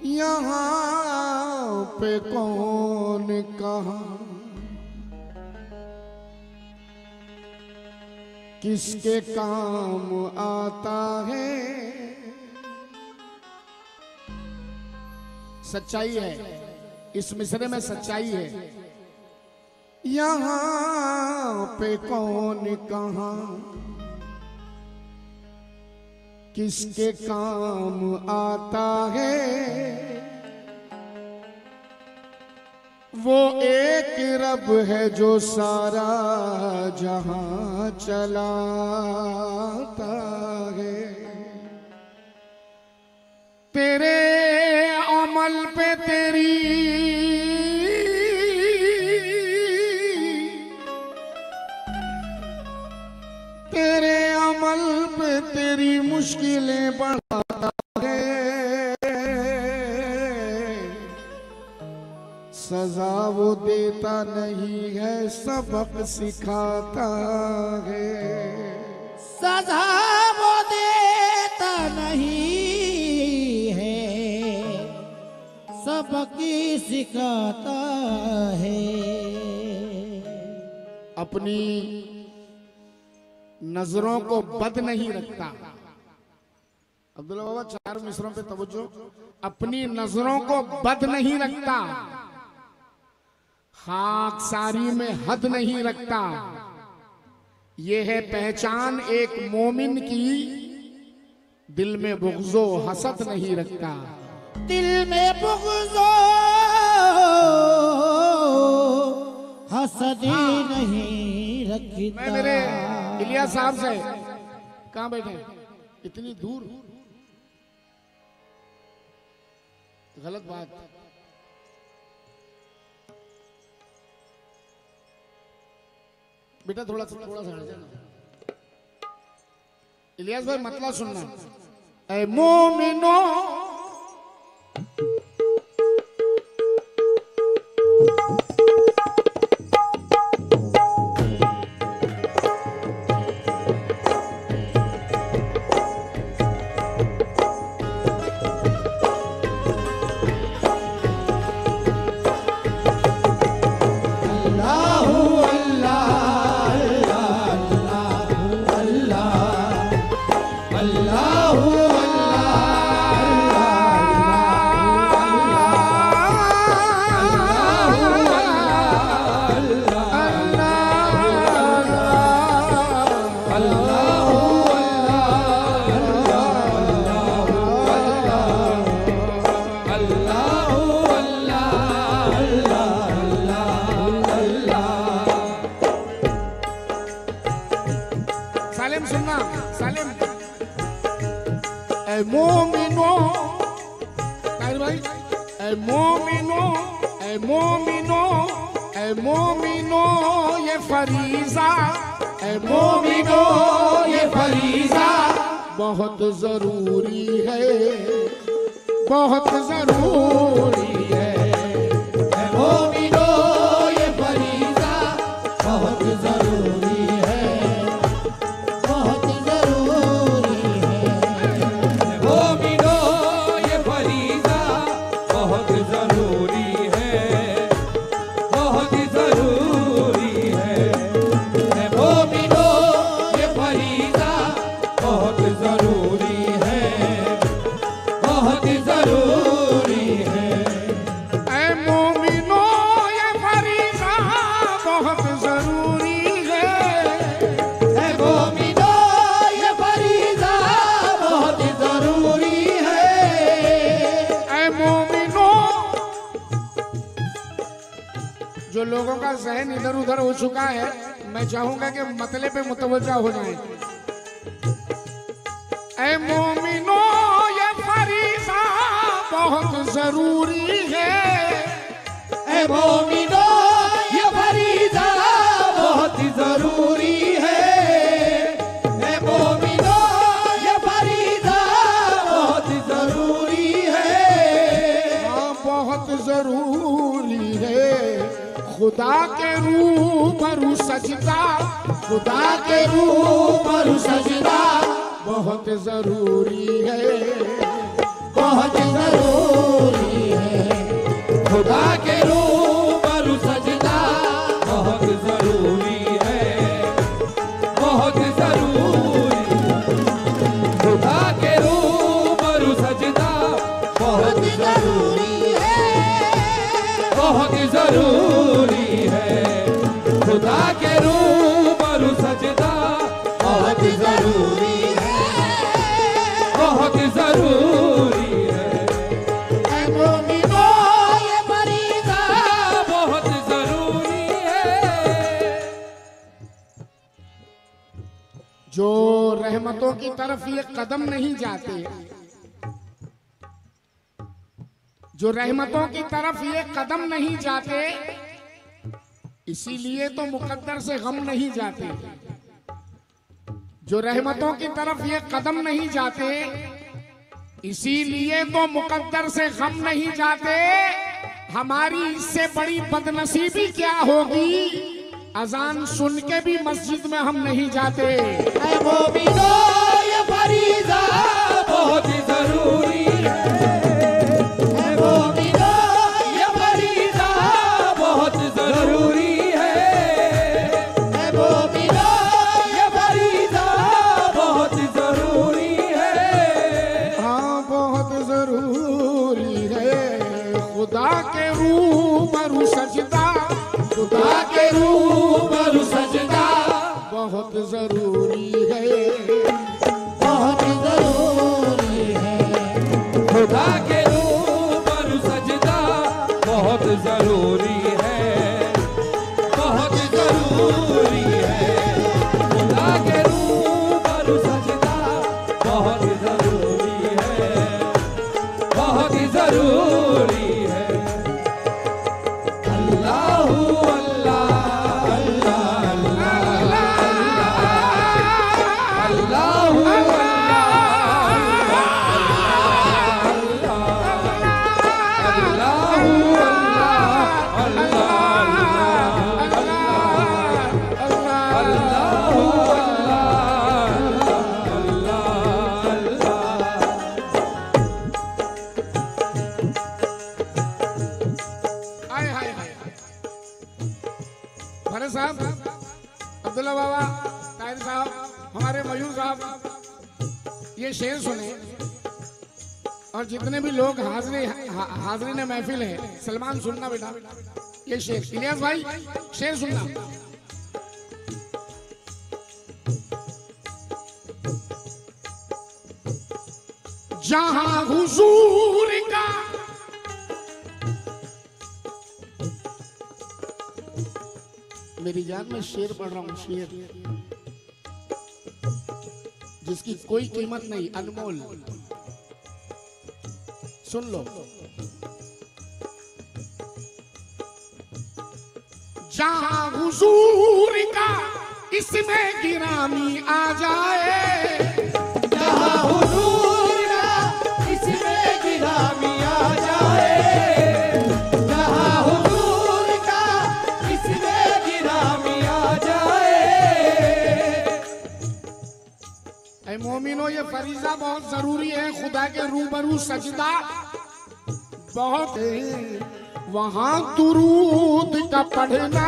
यहाँ पे कौन कहाँ किसके काम आता है। सच्चाई है, इस मिसरे में सच्चाई है। यहाँ पे कौन कहाँ किसके काम आता है। वो एक रब है जो सारा जहां चलाता है। तेरे अमल पे तेरे अमल पे तेरी मुश्किलें बढ़ाता है। सजा वो देता नहीं है, सबक सिखाता है। सजा वो देता नहीं है, सबक सिखाता है। अपनी नजरों को बद नहीं रखता। अब्दुल्ला बाबा चार मिसरों पे तवज्जो। अपनी नजरों को बद नहीं रखता, खाकसारी में हद नहीं रखता। ये है पहचान एक मोमिन की, दिल में बुग़्ज़ो हसद नहीं रखता। दिल में बुग़्ज़ो हसद नहीं रखता। मैं मेरे इलियास साहब से, कहाँ बैठे इतनी दूर, गलत बात। बेटा थोड़ा सा हट जाना। इलियास भाई मतलब सुनना। ऐ मोमिनो मोमिनो ये फरीज़ा, ऐ मोमिनो ये फरीज़ा बहुत जरूरी है, बहुत जरूरी है। ऐ मोमिनो ये फरीज़ा बहुत जरूरी है, बहुत जरूरी है। ऐ मोमिनो ये फरीज़ा बहुत जरूरी है, बहुत जरूरी है। ऐ मोमिनो ये फरीज़ा बहुत जरूरी है, बहुत जरूरी है। ऐ मोमिनो ये फरीज़ा बहुत जरूरी है। ऐ मोमिनो ये फरीज़ा बहुत जरूरी है। ऐ मोमिनो, जो लोगों का ज़हन इधर उधर हो चुका है, मैं चाहूंगा कि मतले पे मुतवज्जा हो जाए। ऐ मोमिनो ये फरीज़ा बहुत जरूरी है। ऐ मोमिनो ये फरीज़ा खुदा के रूबरू सजदा, खुदा के रूबरू सजदा बहुत जरूरी है, बहुत जरूरी है। खुदा के रूबरू सजदा बहुत जरूरी है, बहुत जरूरी। खुदा के रूबरू सजदा बहुत जरूरी है, बहुत जरूरी है। खुदा के रूबरू सजदा बहुत जरूरी है, बहुत जरूरी है। ऐ मोमिनो ये फरीज़ा बहुत जरूरी है। जो रहमतों की तरफ ये कदम नहीं जाते, जो रहमतों की तरफ ये कदम नहीं जाते, इसीलिए तो मुकद्दर से गम नहीं जाते। जो रहमतों की तरफ ये कदम नहीं जाते, इसीलिए तो मुकद्दर से गम नहीं जाते। हमारी इससे बड़ी बदनसीबी क्या होगी, अजान सुन के भी मस्जिद में हम नहीं जाते। ऐ मोमिनो ये फरीज़ा बहुत जरूरी है। ऐ मोमिनो ये फरीज़ा बहुत जरूरी है। ऐ मोमिनो ये फरीज़ा बहुत जरूरी है। हाँ बहुत जरूरी है। खुदा के रूबरू सजदा, खुदा के रूबरू सजदा बहुत जरूरी है, बहुत जरूरी है। खुदा के रूबरू सजदा बहुत जरूरी है, बहुत जरूरी है। खुदा के रूबरू सजदा बहुत जरूरी है, बहुत जरूरी है। अल्लाहू अल्लाह अल्लाह अल्लाह अल्लाहू भरत साहब, अब्दुल्ला बाबा, ताहिर साहब, हमारे मयूर साहब, ये शेर सुने। और जितने भी लोग हाजरीन महफिल है, सलमान सुनना बेटा, ये शेर। इलियास भाई शेर सुनना। जहां हुजूर का मेरी जान में शेर पढ़ रहा हूं, शेर जिसकी कोई कीमत नहीं, अनमोल। सुन लो। जहां हुजूर का इसमें गिरामी आ जाए, जहाँ हुजूर का इसमें गिरामी आ जाए, जहाँ हुजूर का इसमें गिरामी आ जाए। ऐ मोमिनो ये फरीजा बहुत जरूरी है। खुदा के रूबरू सजदा बहुत है। वहाँ दुरूद का पढ़ना,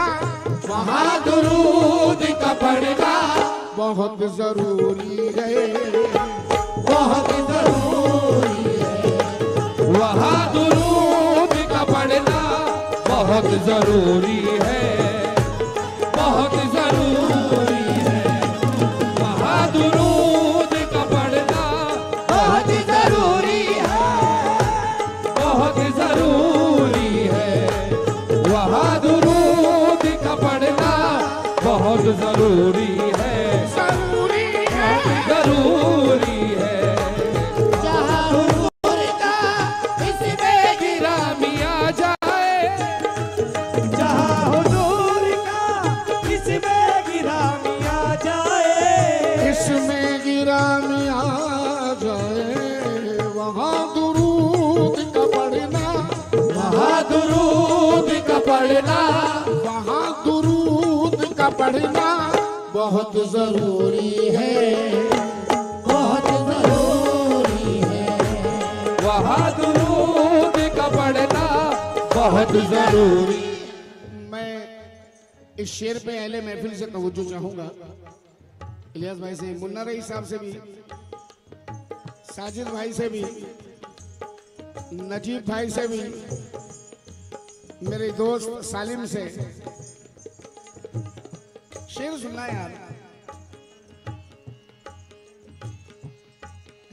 वहाँ दुरूद का पढ़ना बहुत जरूरी है, बहुत जरूरी है। वहाँ दुरूद का पढ़ना बहुत जरूरी है, बहुत जरूरी है। वहाँ दुरूद का पढ़ना बहुत जरूरी है, बहुत जरूरी है। वहाँ दुरूद का पढ़ना बहुत जरूरी है, जरूरी है, जरूरी है। जहाँ हुजूर का इसमें गिरामी आ जाए, जहाँ हुजूर का इसमें गिरामी आ जाए, इसमें गिरामी आ जाए। वहाँ दुरूद का पढ़ना वहाँ दुरूद का पढ़ना पढ़ना, वहाँ दुरूद का पढ़ना बहुत जरूरी है, बहुत जरूरी है। वहाँ दुरूद का पढ़ना बहुत जरूरी। मैं इस शेर पे अहले महफिल से तवज्जो चाहूंगा, इलियास भाई से, मुन्ना रईस साहब से भी, साजिद भाई से भी, नजीब भाई से भी, मेरे दोस्त सालिम से। शेर सुनना यार।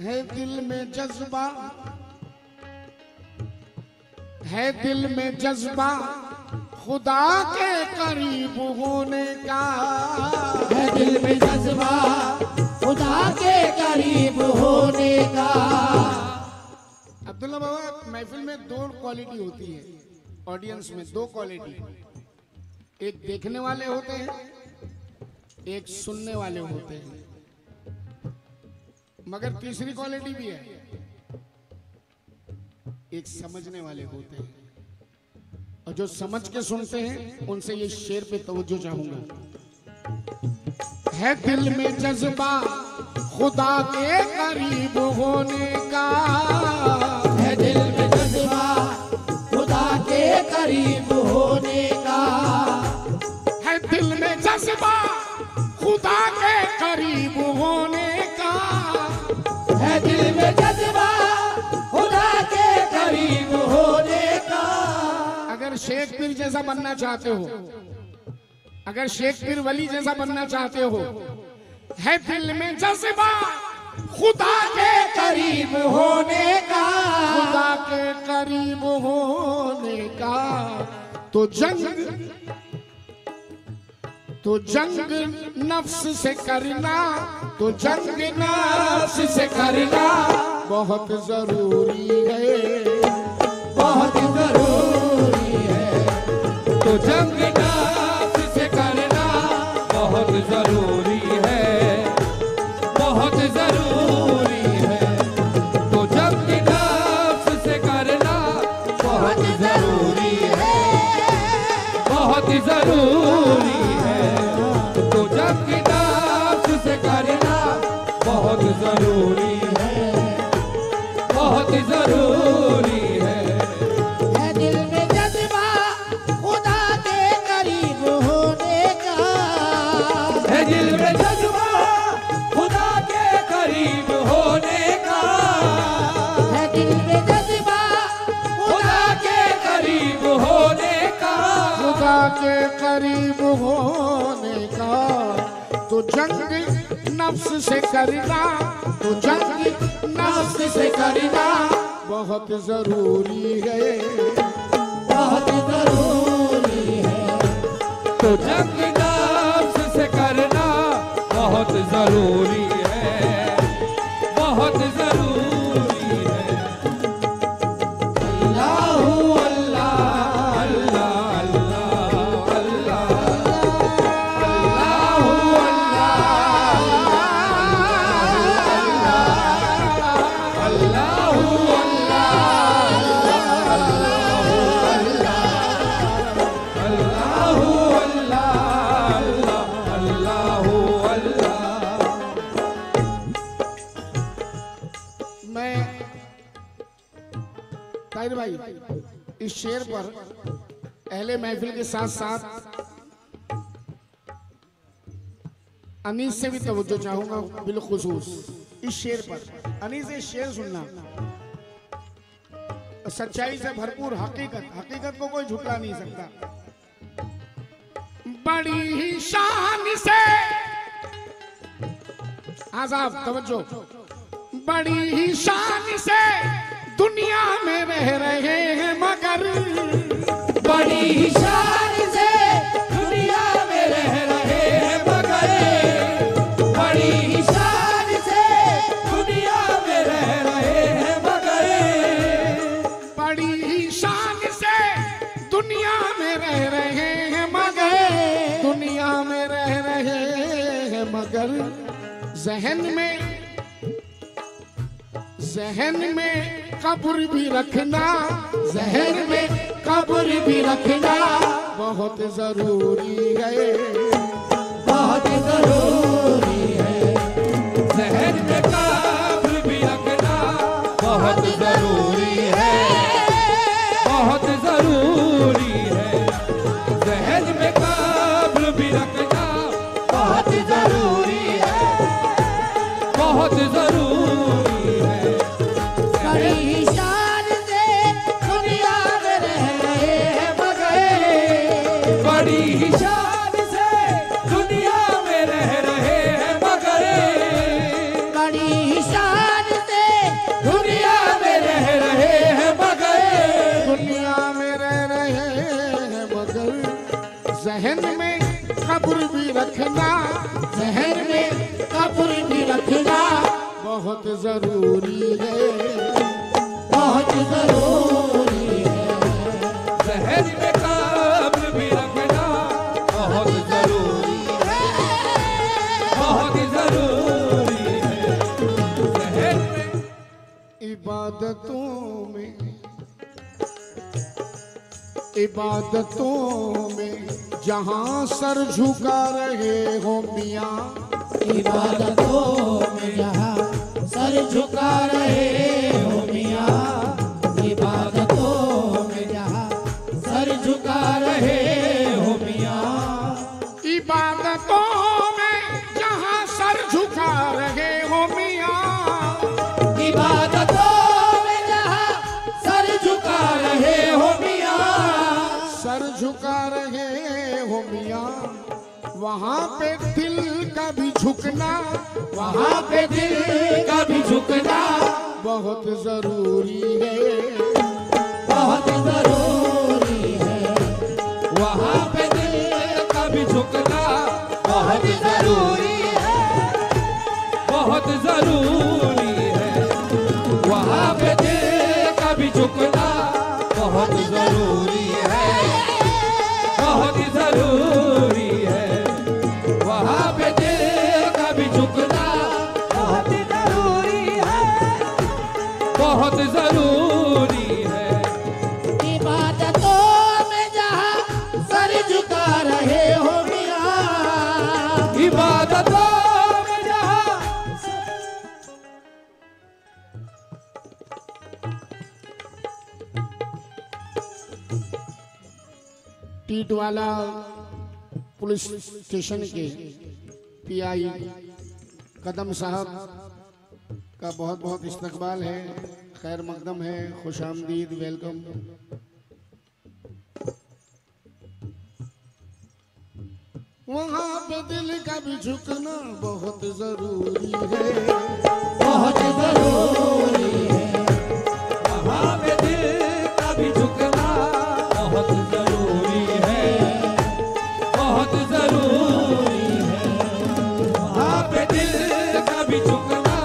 है दिल में जज्बा, है दिल में जज्बा खुदा के करीब होने का, है दिल में जज्बा खुदा के करीब होने का। अब्दुल्ला बाबा, महफिल में दो क्वालिटी होती है, ऑडियंस में दो क्वालिटी, एक देखने वाले होते हैं, एक सुनने वाले होते हैं, मगर तीसरी क्वालिटी भी है, एक समझने वाले होते हैं। और जो समझ के सुनते हैं उनसे ये शेर पे तवज्जो चाहूंगा। है दिल में जज्बा खुदा के करीब होने का, है दिल में जज्बा खुदा के करीब होने का। है दिल में जज्बा खुदा के करीब होने का, है दिल में जज्बा खुदा के करीब होने का। अगर शेखपीर जैसा बनना चाहते हो, अगर शेखपीर वली जैसा बनना चाहते हो, है दिल में जज्बा खुदा के करीब होने का, खुदा के करीब होने का, तो जंग नफ्स से करना, तो जंग नफ्स से करना बहुत जरूरी है, बहुत जरूरी है। तो जंग नफ्स से करना बहुत जरूरी है, बहुत जरूरी है। तो जंग नफ्स से करना बहुत जरूरी है, बहुत जरूरी है। तो जंग नफ्स से करना बहुत जरूरी है, बहुत जरूरी है। है दिल में जज्बा खुदा के करीब होने का, है दिल में जज्बा खुदा के करीब होने का, है दिल में जज्बा खुदा के करीब होने का, खुदा के करीब होने का, तो जंग नफ्स से करना, तो जंग नफ्स से करना बहुत जरूरी है, बहुत जरूरी है। तो जंग नफ्स से करना बहुत जरूरी है, बहुत जरूरी है। अल्लाहू अल्लाह अल्लाह अल्लाह अल्लाह, अल्लाहू अल्लाह अल्लाहू अल्लाहू अल्लाह अल्लाहू अल्लाह। मैं ताहिर भाई इस शेर पर अहले महफिल के साथ साथ अनीस से भी तवज्जो चाहूंगा बिलखुसूस इस शेर पर। अनीस, ये शेर सुनना, सच्चाई से भरपूर हकीकत, हकीकत को कोई झुटला नहीं सकता। बड़ी ही शान से, हाँ साहब तवज्जो, बड़ी ही शान से दुनिया में रह रहे हैं मगर, बड़ी ही शान से दुनिया में रह रहे हैं मगर, बड़ी ही शान से दुनिया में रह रहे हैं मगर, बड़ी ही शान से दुनिया में रह रहे हैं मगर, दुनिया में रह रहे हैं मगर, जहन में कब्र भी रखना, जहन में कब्र भी रखना बहुत जरूरी है, बहुत जरूरी है। जहन में काब्र भी रखना बहुत जरूरी है, बहुत जरूरी है। जहन में काब्र भी रखना बहुत जरूरी है, बहुत जरूरी है। बड़ी शान से दुनिया में रह रहे हैं मगर, बड़ी शान से दुनिया में रह रहे हैं मगर, बड़ी शान से दुनिया में रह रहे हैं मगर, दुनिया में रह रहे हैं मगर जहन में कब्र भी रखना, जहन में कब्र भी रखना बहुत जरूरी है, बहुत जरूरी है। जहन में काब्र भी रखना बहुत जरूरी है, बहुत जरूरी है। जहन में इबादतों में जहां सर झुका रहे हो मियाँ, इबादतों में जहाँ सर झुका रहे हो मियाँ, इबादतों में जहाँ सर झुका रहे हो मियाँ, इबादतों में जहां सर झुका रहे हो मियाँ, इबादतों में जहाँ सर झुका रहे हो मियाँ, सर झुका रहे हो मियाँ वहाँ पे दिल का भी झुकना, वहाँ पे दिल का भी झुकना बहुत जरूरी है, बहुत जरूरी है। वहाँ पे दिल का भी झुकना बहुत जरूरी है, बहुत जरूरी है। वहाँ पे दिल का भी झुकना बहुत जरूरी है, बहुत जरूरी है। वहाँ पे दिल का भी झुकना बहुत जरूरी है, बहुत जरूरी है। इबादतों में जहाँ सर झुका रहे हो मियाँ, इबादतों में जहाँ टीटवाला पुलिस स्टेशन के पीआई कदम साहब का बहुत बहुत इस्तकबाल है, खैर मकदम है, खुश आमदीद, वेलकम। वहाँ पे दिल का भी झुकना बहुत जरूरी है, बहुत जरूरी है। वहाँ पे दिल का भी झुकना बहुत जरूरी है, बहुत जरूरी है। वहाँ पे दिल का भी झुकना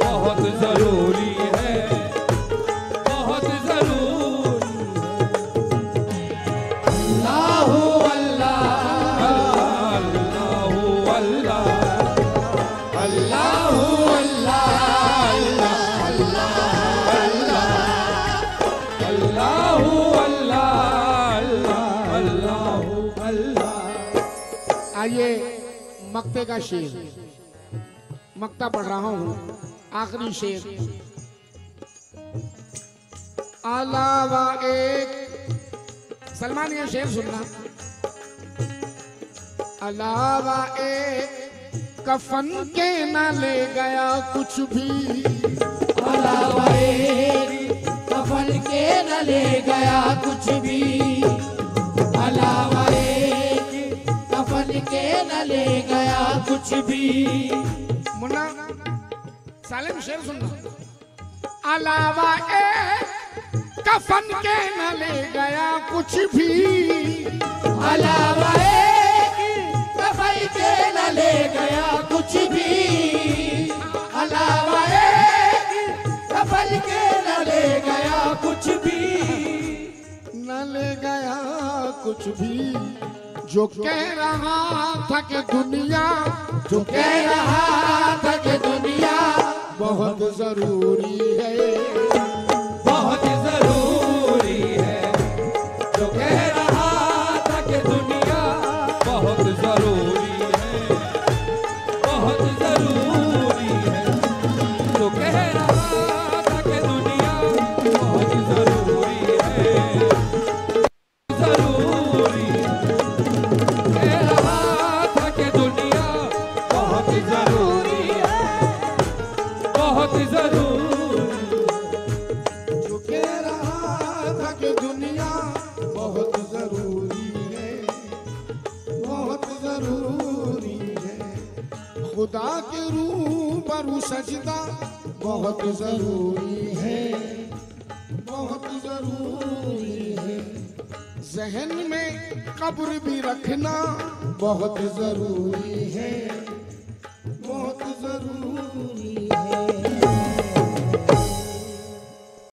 बहुत जरूरी है, बहुत जरूरी है। अल्लाहु अल्लाह, अल्लाहु अल्लाह, अल्लाहु अल्लाहु अल्लाह, अल्लाहु अल्लाह। आइए मक्ते का शेर, मक्ता पढ़ रहा हूँ, आखिरी शेर। अलावा एक, सलमान ये शेर सुनना। अलावा एक कफन के न ले गया कुछ भी, अलावा एक कफन के न ले गया कुछ भी, अलावा एक कफन के न ले गया कुछ भी। मुन्ना सालिम शेर सुनना। अलावा एक कफन के न ले गया कुछ भी, अलावा एक कफन के न ले गया कुछ भी, अलावा एक कफन के न ले गया कुछ भी, न ले गया कुछ भी। जो कह रहा था कि दुनिया, जो कह रहा था कि दुनिया बहुत जरूरी है, बहुत जरूरी है। जो कह रहा था खुदा के रूबरू सजदा बहुत जरूरी है, बहुत जरूरी है। जहन में कब्र भी रखना बहुत जरूरी है, बहुत जरूरी है।